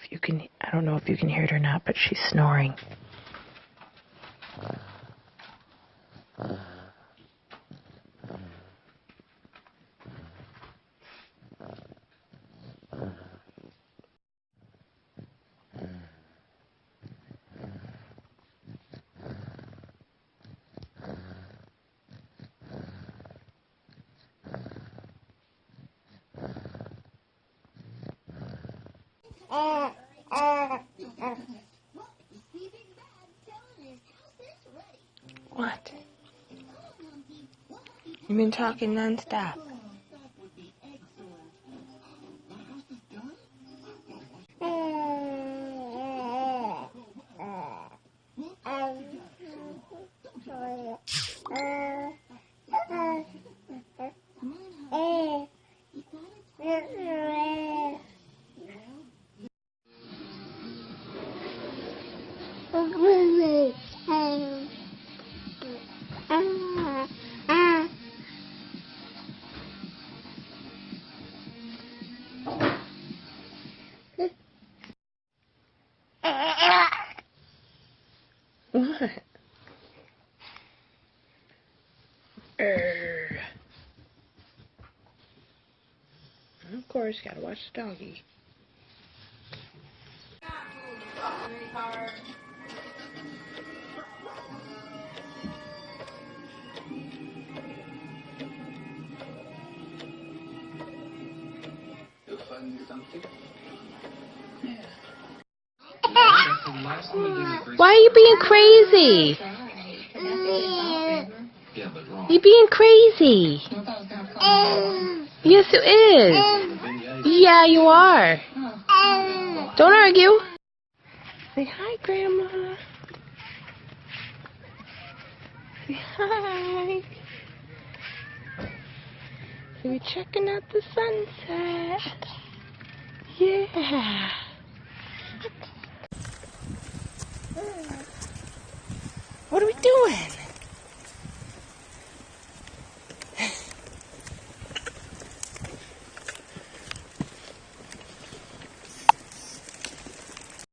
if you can, I don't know if you can hear it or not, but she's snoring. What? You've been talking nonstop. What? Of course, gotta watch the doggy. Why are you being crazy? You're being crazy. Yes, it is. Yeah, you are. Don't argue. Say hi, Grandma. Say hi. So we're checking out the sunset. Yeah.